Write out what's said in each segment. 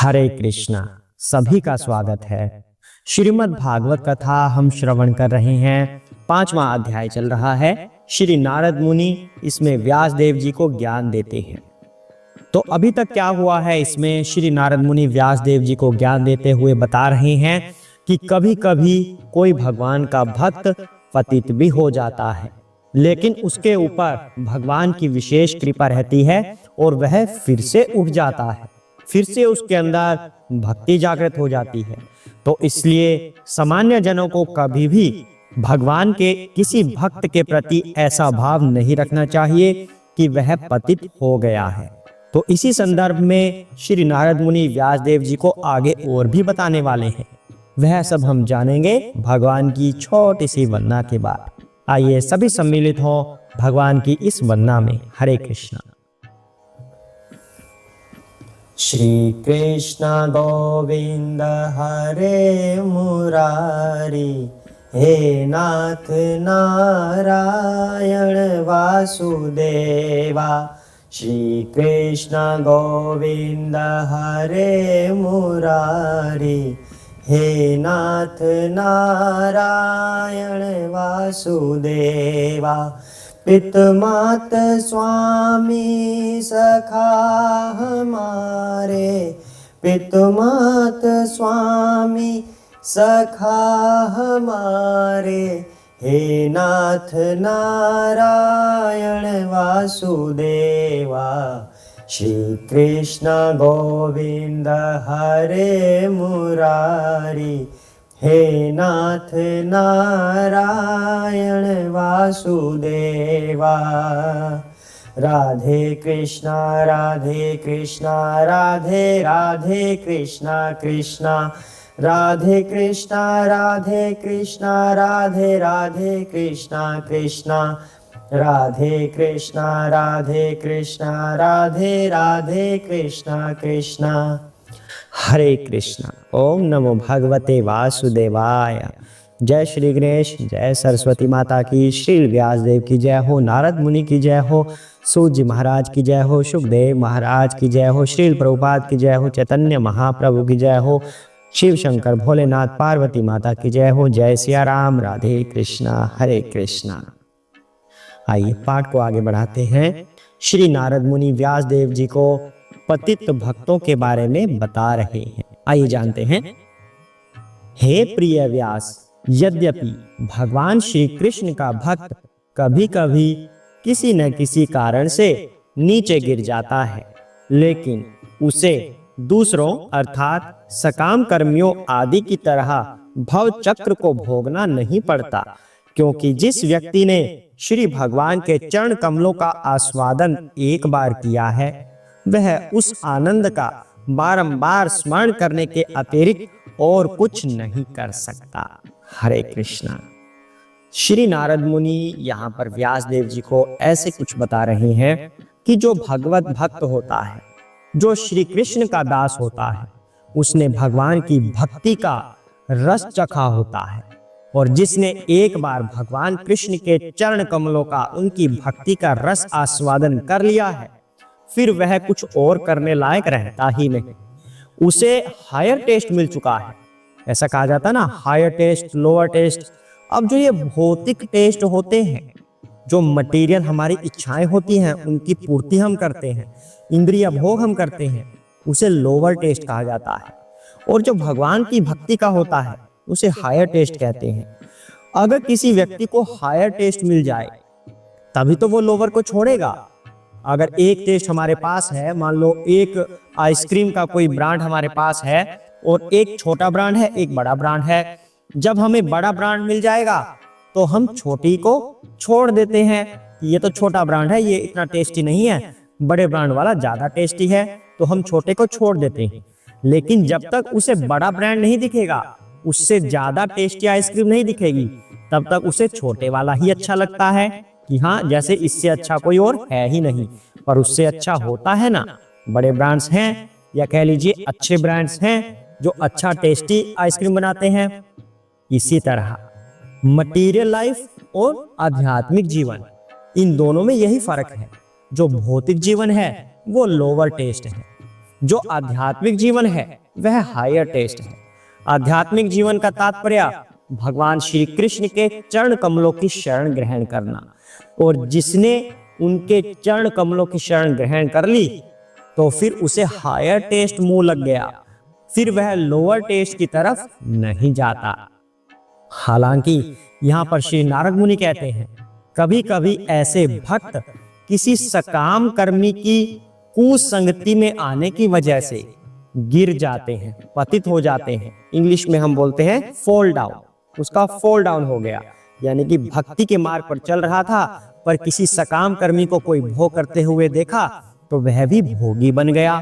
हरे कृष्णा। सभी का स्वागत है। श्रीमद् भागवत कथा हम श्रवण कर रहे हैं। 5वां अध्याय चल रहा है। श्री नारद मुनि इसमें व्यास देव जी को ज्ञान देते हैं। तो अभी तक क्या हुआ है इसमें, श्री नारद मुनि व्यास देव जी को ज्ञान देते हुए बता रहे हैं कि कभी कभी कोई भगवान का भक्त पतित भी हो जाता है, लेकिन उसके ऊपर भगवान की विशेष कृपा रहती है और वह फिर से उठ जाता है, फिर से उसके अंदर भक्ति जागृत हो जाती है। तो इसलिए सामान्य जनों को कभी भी भगवान के किसी भक्त के प्रति ऐसा भाव नहीं रखना चाहिए कि वह पतित हो गया है। तो इसी संदर्भ में श्री नारद मुनि व्यास देव जी को आगे और भी बताने वाले हैं। वह सब हम जानेंगे भगवान की छोटी सी वंदना के बाद। आइए सभी सम्मिलित हो भगवान की इस वंदना में। हरे कृष्णा। श्री कृष्ण गोविंद हरे मुरारी, हे नाथ नारायण वासुदेवा। श्री कृष्ण गोविंद हरे मुरारी, हे नाथ नारायण वासुदेवा। पितमात स्वामी सखा हमारे, पितमात स्वामी सखा हमारे। हे नाथ नारायण वासुदेवा। श्री कृष्ण गोविंद हरे मुरारी, हे नाथ नारायण वासुदेवा। राधे कृष्णा राधे कृष्णा राधे राधे कृष्णा कृष्णा, राधे कृष्णा राधे कृष्णा राधे राधे कृष्णा कृष्णा, राधे कृष्णा राधे कृष्णा राधे राधे कृष्णा कृष्णा। हरे कृष्णा। ओम नमो भगवते वासुदेवाय। जय श्री गणेश, जय सरस्वती माता की, श्री व्यास देव की जय हो, नारद मुनि की जय हो, सूत जी महाराज की जय हो, सुखदेव महाराज की जय हो, श्रील प्रभुपाद की जय हो, चैतन्य महाप्रभु की जय हो, शिव शंकर भोलेनाथ पार्वती माता की जय हो। जय सिया राम। राधे कृष्णा। हरे कृष्णा। आइए पाठ को आगे बढ़ाते हैं। श्री नारद मुनि व्यास देव जी को पतित भक्तों के बारे में बता रहे हैं। आइए जानते हैं। हे प्रिय व्यास, यद्यपि भगवान श्री कृष्ण का भक्त कभी कभी किसी न किसी कारण से नीचे गिर जाता है, लेकिन उसे दूसरों अर्थात सकाम कर्मियों आदि की तरह भव चक्र को भोगना नहीं पड़ता, क्योंकि जिस व्यक्ति ने श्री भगवान के चरण कमलों का आस्वादन एक बार किया है, वह उस आनंद का बारंबार स्मरण करने के अतिरिक्त और कुछ नहीं कर सकता। हरे कृष्णा। श्री नारद मुनि यहाँ पर व्यास देव जी को ऐसे कुछ बता रहे हैं कि जो भगवत भक्त होता है, जो श्री कृष्ण का दास होता है, उसने भगवान की भक्ति का रस चखा होता है, और जिसने एक बार भगवान कृष्ण के चरण कमलों का, उनकी भक्ति का रस आस्वादन कर लिया है, फिर वह कुछ और करने लायक रहता ही नहीं। उसे हायर टेस्ट मिल चुका है। ऐसा कहा जाता है ना, हायर टेस्ट, लोअर टेस्ट। अब जो ये भौतिक टेस्ट होते हैं, जो मटेरियल हमारी इच्छाएं होती हैं, उनकी पूर्ति हम करते हैं, इंद्रिय भोग हम करते हैं, उसे लोअर टेस्ट कहा जाता है। और जो भगवान की भक्ति का होता है, उसे हायर टेस्ट कहते हैं। अगर किसी व्यक्ति को हायर टेस्ट मिल जाए, तभी तो वो लोअर को छोड़ेगा। अगर एक टेस्ट हमारे पास है, मान लो एक आइसक्रीम का कोई ब्रांड हमारे पास है और एक छोटा ब्रांड है, एक बड़ा ब्रांड है। जब हमें बड़ा ब्रांड मिल जाएगा तो हम छोटी को छोड़ देते हैं। ये तो छोटा ब्रांड है, ये इतना टेस्टी नहीं है, बड़े ब्रांड वाला ज्यादा टेस्टी है, तो हम छोटे को छोड़ देते हैं। लेकिन जब तक उसे बड़ा ब्रांड नहीं दिखेगा, उससे ज्यादा टेस्टी आइसक्रीम नहीं दिखेगी, तब तक उसे छोटे वाला ही अच्छा लगता है कि हाँ, जैसे इससे अच्छा कोई और है ही नहीं। पर उससे अच्छा होता है ना, बड़े ब्रांड्स हैं, या कह लीजिए अच्छे ब्रांड्स हैं जो अच्छा टेस्टी आइसक्रीम बनाते हैं। इसी तरह मटेरियल लाइफ और आध्यात्मिक जीवन, इन दोनों में यही फर्क है। जो भौतिक जीवन है वो लोअर टेस्ट है, जो आध्यात्मिक जीवन है वह हायर टेस्ट है। आध्यात्मिक जीवन का तात्पर्य भगवान श्री कृष्ण के चरण कमलों की शरण ग्रहण करना, और जिसने उनके चरण कमलों की शरण ग्रहण कर ली तो फिर उसे हायर टेस्ट मुंह लग गया, फिर वह लोअर टेस्ट की तरफ नहीं जाता। हालांकि यहाँ पर श्री नारद मुनि कहते हैं, कभी कभी ऐसे भक्त किसी सकाम कर्मी की कुसंगति में आने की वजह से गिर जाते हैं, पतित हो जाते हैं। इंग्लिश में हम बोलते हैं फॉल डाउन। उसका फॉल डाउन हो गया, यानी कि भक्ति के मार्ग पर चल रहा था, पर किसी सकाम कर्मी को कोई भोग करते हुए देखा तो वह भी भोगी बन गया।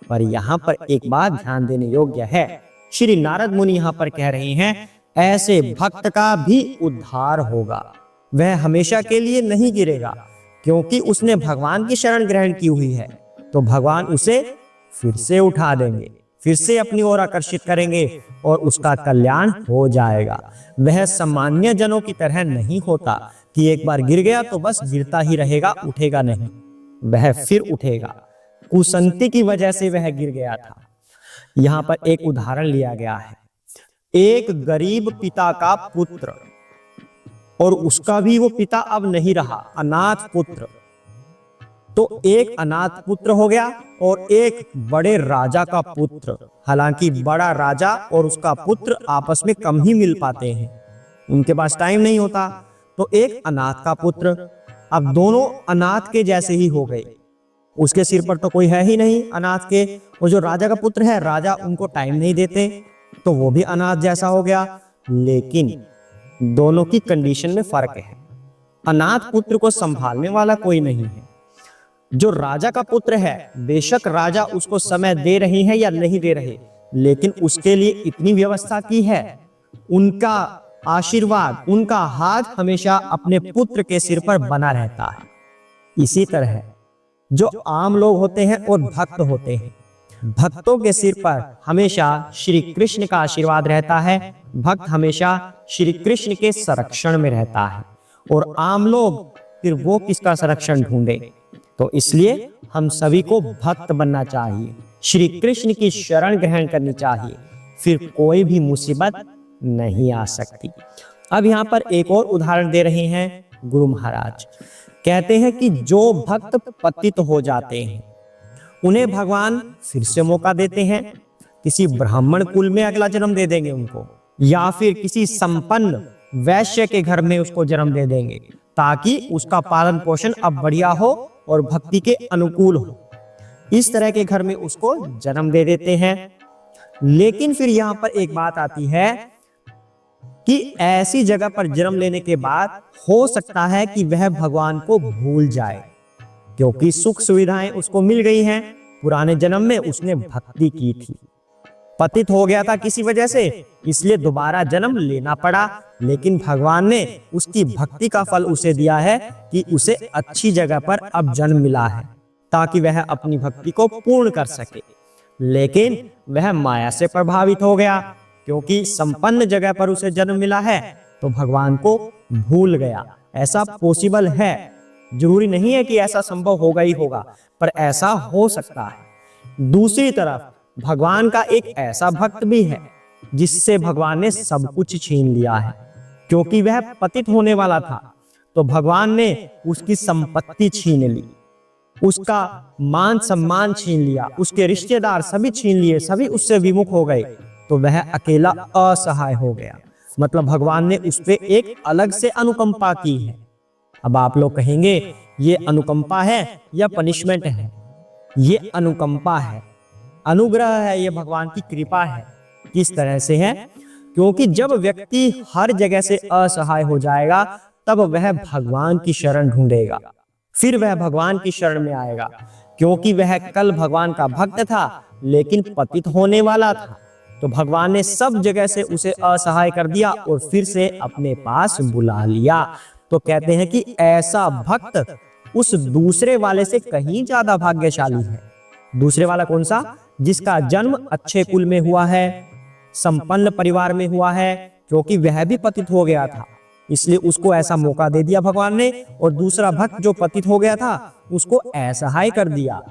पर यहाँ पर एक बात ध्यान देने योग्य है, श्री नारद मुनि यहाँ पर कह रहे हैं ऐसे भक्त का भी उद्धार होगा, वह हमेशा के लिए नहीं गिरेगा, क्योंकि उसने भगवान की शरण ग्रहण की हुई है तो भगवान उसे फिर से उठा देंगे, फिर से अपनी ओर आकर्षित करेंगे और उसका कल्याण हो जाएगा। वह सामान्य जनों की तरह नहीं होता कि एक बार गिर गया तो बस गिरता ही रहेगा, उठेगा नहीं, वह फिर उठेगा। कुसंगति की वजह से वह गिर गया था। यहाँ पर एक उदाहरण लिया गया है, एक गरीब पिता का पुत्र, और उसका भी वो पिता अब नहीं रहा, अनाथ पुत्र। तो एक अनाथ पुत्र हो गया और एक बड़े राजा का पुत्र। हालांकि बड़ा राजा और उसका पुत्र आपस में कम ही मिल पाते हैं, उनके पास टाइम नहीं होता। तो एक अनाथ का पुत्र, अब दोनों अनाथ के जैसे ही हो गए। उसके सिर पर तो कोई है ही नहीं अनाथ के, और जो राजा का पुत्र है, राजा उनको टाइम नहीं देते, तो वो भी अनाथ जैसा हो गया। लेकिन दोनों की कंडीशन में फर्क है। अनाथ पुत्र को संभालने वाला कोई नहीं है। जो राजा का पुत्र है, बेशक राजा उसको समय दे रही है या नहीं दे रहे, लेकिन उसके लिए इतनी व्यवस्था की है, उनका आशीर्वाद, उनका हाथ हमेशा अपने पुत्र के सिर पर बना रहता है। इसी तरह जो आम लोग होते हैं और भक्त होते हैं, भक्तों के सिर पर हमेशा श्री कृष्ण का आशीर्वाद रहता है। भक्त हमेशा श्री कृष्ण के संरक्षण में रहता है, और आम लोग फिर वो किसका संरक्षण ढूंढे। तो इसलिए हम सभी को भक्त बनना चाहिए, श्री कृष्ण की शरण ग्रहण करनी चाहिए, फिर कोई भी मुसीबत नहीं आ सकती। अब यहाँ पर एक और उदाहरण दे रहे हैं गुरु महाराज। कहते हैं कि जो भक्त पतित हो जाते हैं उन्हें भगवान फिर से मौका देते हैं, किसी ब्राह्मण कुल में अगला जन्म दे देंगे उनको, या फिर किसी संपन्न वैश्य के घर में उसको जन्म दे देंगे, ताकि उसका पालन पोषण अब बढ़िया हो और भक्ति के अनुकूल हो। इस तरह के घर में उसको जन्म दे देते हैं। लेकिन फिर यहाँ पर एक बात आती है कि ऐसी जगह पर जन्म लेने के बाद हो सकता है कि वह भगवान को भूल जाए, क्योंकि सुख सुविधाएं उसको मिल गई हैं, पुराने जन्म में उसने भक्ति की थी, पतित हो गया था किसी वजह से, इसलिए दोबारा जन्म लेना पड़ा। लेकिन भगवान ने उसकी भक्ति का फल उसे दिया है कि उसे अच्छी जगह पर अब जन्म मिला है, ताकि वह अपनी भक्ति को पूर्ण कर सके। लेकिन वह माया से प्रभावित हो गया, क्योंकि संपन्न जगह पर उसे जन्म मिला है तो भगवान को भूल गया। ऐसा पॉसिबल है, जरूरी नहीं है कि ऐसा संभव होगा ही होगा, पर ऐसा हो सकता है। दूसरी तरफ भगवान का एक ऐसा भक्त भी है जिससे भगवान ने सब कुछ छीन लिया है, क्योंकि वह पतित होने वाला था, तो भगवान ने उसकी संपत्ति छीन ली, उसका मान सम्मान छीन लिया, उसके रिश्तेदार सभी छीन लिए, सभी उससे विमुख हो गए, तो वह अकेला असहाय हो गया। मतलब भगवान ने उस पे एक अलग से अनुकंपा की है। अब आप लोग कहेंगे ये अनुकंपा है या पनिशमेंट है? ये अनुकंपा है, अनुग्रह है, ये भगवान की कृपा है। किस तरह से है? क्योंकि जब व्यक्ति हर जगह से असहाय हो जाएगा तब वह भगवान की शरण ढूंढेगा, फिर वह भगवान की शरण में आएगा, क्योंकि वह कल भगवान का भक्त था लेकिन पतित होने वाला था, तो भगवान ने सब जगह से उसे असहाय कर दिया और फिर से अपने पास बुला लिया। तो कहते हैं कि ऐसा भक्त उस दूसरे वाले से कहीं ज्यादा भाग्यशाली है। दूसरे वाला कौन सा? जिसका जन्म अच्छे कुल में हुआ है, संपन्न परिवार में हुआ है, क्योंकि वह भी पतित हो गया था, इसलिए उसको ऐसा मौका दे दिया भगवान ने। और दूसरा भक्त जो पतित हो गया था उसको असहाय कर दिया,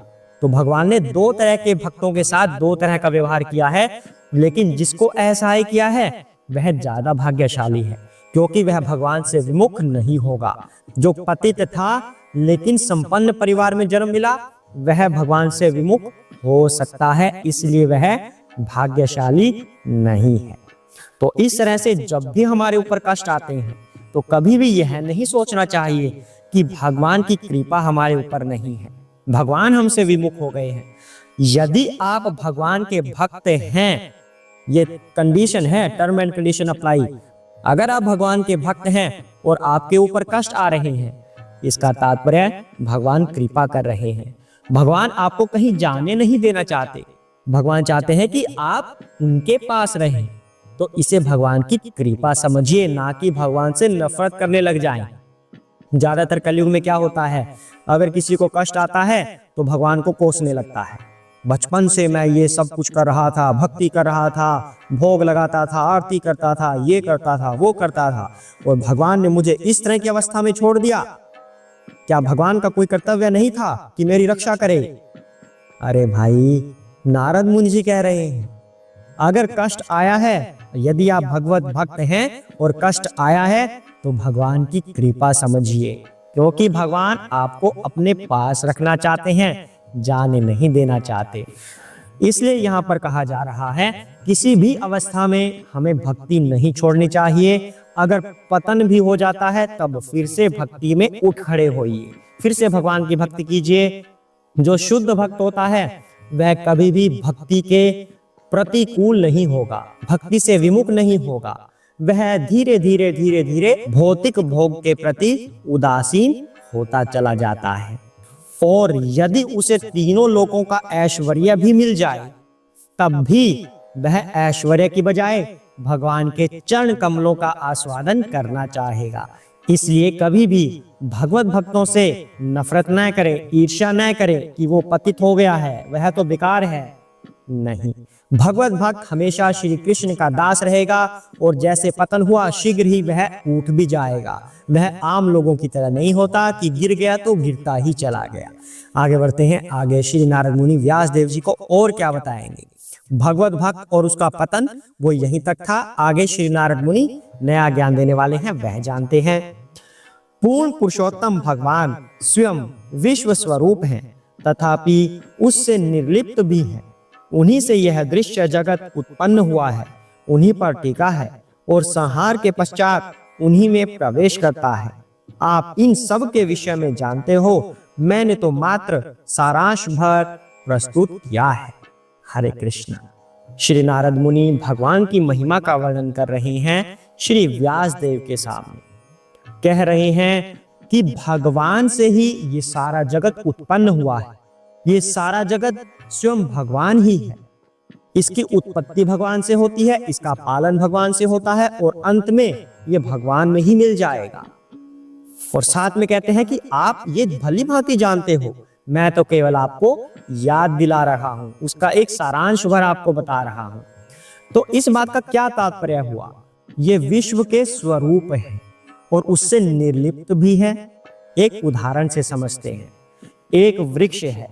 तो भगवान ने दो तरह के भक्तों के साथ दो तरह का व्यवहार किया है, लेकिन जिसको असहाय किया है वह ज्यादा भाग्यशाली है, क्योंकि वह भगवान से विमुख नहीं होगा। जो पतित था लेकिन संपन्न परिवार में जन्म मिला, वह भगवान से विमुख हो सकता है, इसलिए वह भाग्यशाली नहीं है। तो इस तरह से जब भी हमारे ऊपर कष्ट आते हैं तो कभी भी यह नहीं सोचना चाहिए कि भगवान की कृपा हमारे ऊपर नहीं है, भगवान हमसे विमुख हो गए हैं। यदि आप भगवान के भक्त हैं, ये कंडीशन है, टर्म एंड कंडीशन अप्लाई। अगर आप भगवान के भक्त हैं और आपके ऊपर कष्ट आ रहे हैं, इसका तात्पर्य भगवान कृपा कर रहे हैं। भगवान आपको कहीं जाने नहीं देना चाहते, भगवान चाहते हैं कि आप उनके पास रहें। तो इसे भगवान की कृपा समझिए, ना कि भगवान से नफरत करने लग जाएं। ज्यादातर कलयुग में क्या होता है, अगर किसी को कष्ट आता है तो भगवान को कोसने लगता है। बचपन से मैं ये सब कुछ कर रहा था, भक्ति कर रहा था, भोग लगाता था, आरती करता था, ये करता था, वो करता था, और भगवान ने मुझे इस तरह की अवस्था में छोड़ दिया। क्या भगवान का कोई कर्तव्य नहीं था कि मेरी रक्षा करे? अरे भाई, नारद मुनि जी कह रहे हैं, अगर कष्ट आया है, यदि आप भगवत भक्त हैं और कष्ट आया है, तो भगवान की कृपा समझिए, क्योंकि भगवान आपको अपने पास रखना चाहते हैं, जाने नहीं देना चाहते। इसलिए यहाँ पर कहा जा रहा है, किसी भी अवस्था में हमें भक्ति नहीं छोड़नी चाहिए। अगर पतन भी हो जाता है तब फिर से भक्ति में उठ खड़े होइए, फिर से भगवान की भक्ति कीजिए। जो शुद्ध भक्त होता है वह कभी भी भक्ति के प्रतिकूल नहीं होगा, भक्ति से विमुख नहीं होगा। वह धीरे धीरे धीरे धीरे भौतिक भोग के प्रति उदासीन होता चला जाता है। और यदि उसे तीनों लोकों का ऐश्वर्य भी मिल जाए, तब भी वह ऐश्वर्य की बजाय भगवान के चरण कमलों का आस्वादन करना चाहेगा। इसलिए कभी भी भगवत भक्तों से नफरत न करें, ईर्ष्या न करें कि वो पतित हो गया है, वह तो बेकार है। नहीं, भगवत भक्त हमेशा श्री कृष्ण का दास रहेगा, और जैसे पतन हुआ शीघ्र ही वह उठ भी जाएगा। वह आम लोगों की तरह नहीं होता कि गिर गया तो गिरता ही चला गया। आगे बढ़ते हैं, आगे श्री नारद मुनि व्यास देव जी को और क्या बताएंगे। भगवत भक्त और उसका पतन वो यहीं तक था। आगे श्री नारद मुनि नया ज्ञान देने वाले हैं, वह जानते हैं। पूर्ण पुरुषोत्तम भगवान स्वयं विश्व स्वरूप हैं, तथापि उससे निर्लिप्त भी हैं। उन्हीं से यह दृश्य जगत उत्पन्न हुआ है, उन्हीं पर टिका है और संहार के पश्चात उन्हीं में प्रवेश करता है। आप इन सब के विषय में जानते हो, मैंने तो मात्र सारांश भर प्रस्तुत किया है। हरे कृष्ण। श्री नारद मुनि भगवान की महिमा का वर्णन कर रहे हैं श्री व्यास देव के सामने। कह रहे हैं कि भगवान से ही ये सारा जगत उत्पन्न हुआ है, ये सारा जगत स्वयं भगवान ही है। इसकी उत्पत्ति भगवान से होती है, इसका पालन भगवान से होता है, और अंत में ये भगवान में ही मिल जाएगा। और साथ में कहते हैं कि आप ये भली भांति जानते हो, मैं तो केवल आपको याद दिला रहा हूं, उसका एक सारांश भर आपको बता रहा हूं। तो इस बात का क्या तात्पर्य हुआ? ये विश्व के स्वरूप है और उससे निर्लिप्त भी है। एक उदाहरण से समझते हैं। एक वृक्ष है,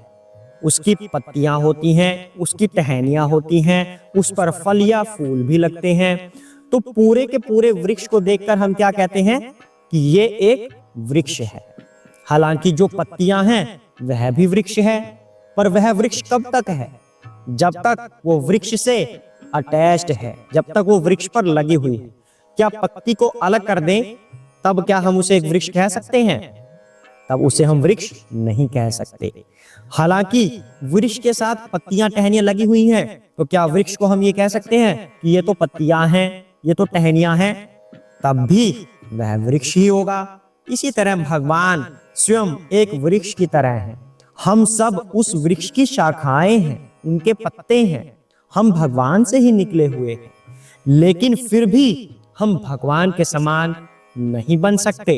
उसकी पत्तियां होती हैं, उसकी टहनियां होती हैं, उस पर फल या फूल भी लगते हैं। तो पूरे के पूरे वृक्ष को देखकर हम क्या कहते हैं कि ये एक वृक्ष है। हालांकि जो पत्तियां हैं वह भी वृक्ष है, पर वह वृक्ष कब तक है? जब तक वो वृक्ष से अटैच्ड है, जब तक वो वृक्ष पर लगी हुई है। क्या पत्ती को अलग कर दें तब क्या हम उसे एक वृक्ष कह सकते हैं? तब उसे हम वृक्ष नहीं कह सकते। हालांकि वृक्ष के साथ पत्तियां टहनियां लगी हुई हैं, तो क्या वृक्ष को हम ये कह सकते हैं कि ये तो पत्तियां हैं, ये तो टहनियां हैं? तब भी वह वृक्ष ही होगा। इसी तरह भगवान स्वयं एक वृक्ष की तरह है। हम सब उस वृक्ष की शाखाएं हैं, उनके पत्ते हैं। हम भगवान से ही निकले हुए हैं, लेकिन फिर भी हम भगवान के समान नहीं बन सकते,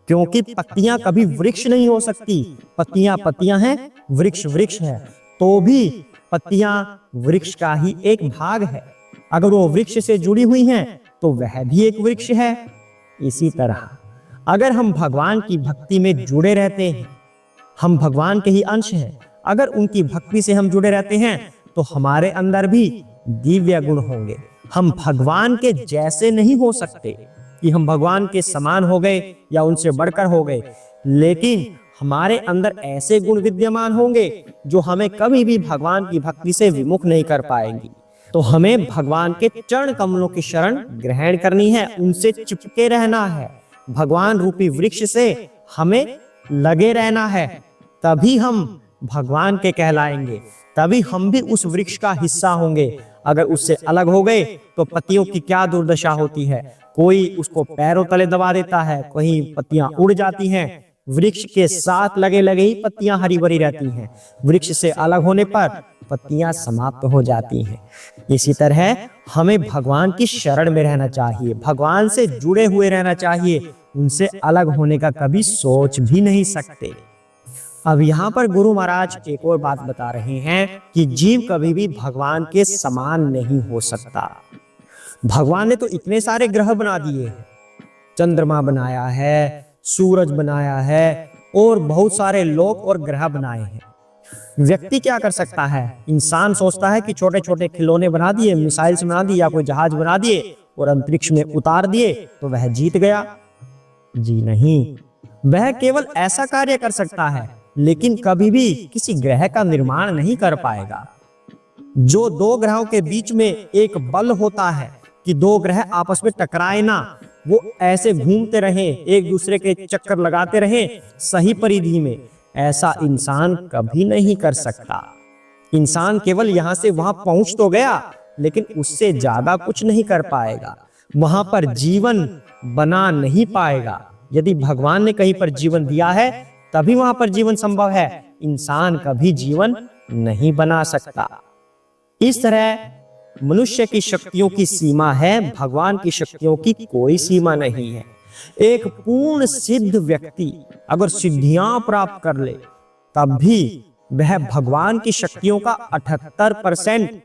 क्योंकि पत्तियां कभी वृक्ष नहीं हो सकती। पत्तियां पत्तियां हैं, वृक्ष वृक्ष है, तो भी पत्तियां वृक्ष का ही एक भाग है। अगर वो वृक्ष से जुड़ी हुई हैं तो वह भी एक वृक्ष है। इसी तरह अगर हम भगवान की भक्ति में जुड़े रहते हैं, हम भगवान के ही अंश हैं। अगर उनकी भक्ति से हम जुड़े रहते हैं तो हमारे अंदर भी दिव्य गुण होंगे। हम भगवान के जैसे नहीं हो सकते कि हम भगवान के समान हो गए या उनसे बढ़कर हो गए, लेकिन हमारे अंदर ऐसे गुण विद्यमान होंगे जो हमें कभी भी भगवान की भक्ति से विमुख नहीं कर पाएंगी। तो हमें भगवान के चरण कमलों की शरण ग्रहण करनी है, उनसे चिपके रहना है, भगवान रूपी वृक्ष से हमें लगे रहना है, तभी हम भगवान के कहलाएंगे, तभी हम भी उस वृक्ष का हिस्सा होंगे। अगर उससे अलग हो गए तो पत्तियों की क्या दुर्दशा होती है, कोई उसको पैरों तले दबा देता है, कहीं पत्तियां उड़ जाती हैं। वृक्ष के साथ लगे लगे ही पत्तियां हरी भरी रहती हैं, वृक्ष से अलग होने पर पत्तियां समाप्त हो जाती हैं। इसी तरह हमें भगवान की शरण में रहना चाहिए, भगवान से जुड़े हुए रहना चाहिए, उनसे अलग होने का कभी सोच भी नहीं सकते। अब यहाँ पर गुरु महाराज एक और बात बता रहे हैं कि जीव कभी भी भगवान के समान नहीं हो सकता। भगवान ने तो इतने सारे ग्रह बना दिए हैं, चंद्रमा बनाया है, सूरज बनाया है और बहुत सारे लोक और ग्रह बनाए हैं। व्यक्ति क्या कर सकता है? इंसान सोचता है कि छोटे छोटे खिलौने बना दिए, मिसाइल्स बना दिए या कोई जहाज बना दिए और अंतरिक्ष में उतार दिए तो वह जीत गया। जी नहीं, वह केवल ऐसा कार्य कर सकता है लेकिन कभी भी किसी ग्रह का निर्माण नहीं कर पाएगा। जो दो ग्रहों के बीच में एक बल होता है कि दो ग्रह आपस में टकराए ना, वो ऐसे घूमते रहे, एक दूसरे के चक्कर लगाते रहे सही परिधि में, ऐसा इंसान कभी नहीं कर सकता। इंसान केवल यहां से वहां पहुंच तो गया लेकिन उससे ज्यादा कुछ नहीं कर पाएगा, वहां पर जीवन बना नहीं पाएगा। यदि भगवान ने कहीं पर जीवन दिया है तभी वहां पर जीवन संभव है, इंसान कभी जीवन नहीं बना सकता। इस तरह मनुष्य की शक्तियों की सीमा है, भगवान की शक्तियों की कोई सीमा नहीं है। एक पूर्ण सिद्ध व्यक्ति अगर सिद्धियां प्राप्त कर ले तब भी वह भगवान की शक्तियों का 78%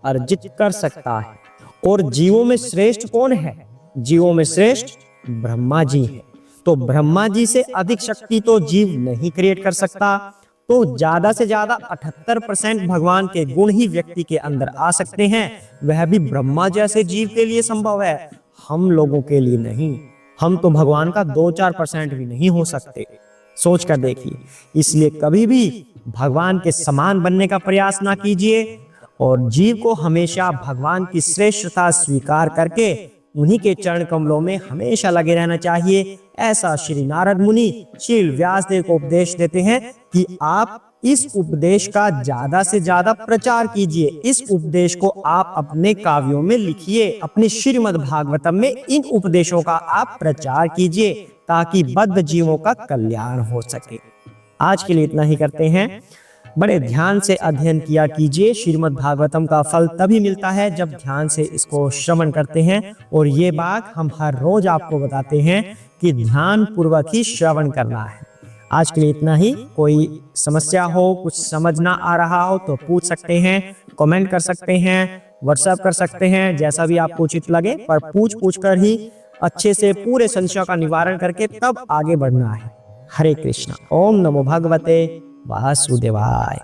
अर्जित कर सकता है। और जीवों में श्रेष्ठ कौन है? जीवों में श्रेष्ठ ब्रह्मा जी है। तो ब्रह्मा जी से अधिक शक्ति तो जीव नहीं क्रिएट कर सकता, तो ज्यादा से ज्यादा 78% भगवान के गुण ही व्यक्ति के अंदर आ सकते हैं, वह भी ब्रह्मा जैसे जीव के लिए संभव है, हम लोगों के लिए नहीं। हम तो भगवान का 2-4% भी नहीं हो सकते, सोच कर देखिए। इसलिए कभी भी भगवान के समान बनने का प्रयास ना कीजिए और जीव को हमेशा भगवान की श्रेष्ठता स्वीकार करके उन्हीं के चरण कमलों में हमेशा लगे रहना चाहिए। ऐसा श्री नारद मुनि श्री व्यासदेव को उपदेश देते हैं कि आप इस उपदेश का ज्यादा से ज्यादा प्रचार कीजिए, इस उपदेश को आप अपने काव्यों में लिखिए, अपने श्रीमद् भागवतम में इन उपदेशों का आप प्रचार कीजिए ताकि बद्ध जीवों का कल्याण हो सके। आज के लिए इतना ही करते हैं। बड़े ध्यान से अध्ययन किया कीजिए। श्रीमद् भागवतम का फल तभी मिलता है जब ध्यान से इसको श्रवण करते हैं, और ये बात हम हर रोज आपको बताते हैं कि ध्यान पूर्वक ही श्रवण करना है। आज के लिए इतना ही। कोई समस्या हो, कुछ समझ ना आ रहा हो तो पूछ सकते हैं, कमेंट कर सकते हैं, व्हाट्सएप कर सकते हैं, जैसा भी आपको उचित लगे, पर पूछ कर ही अच्छे से पूरे संशय का निवारण करके तब आगे बढ़ना है। हरे कृष्णा। ओम नमो भगवते वासुदेवाय।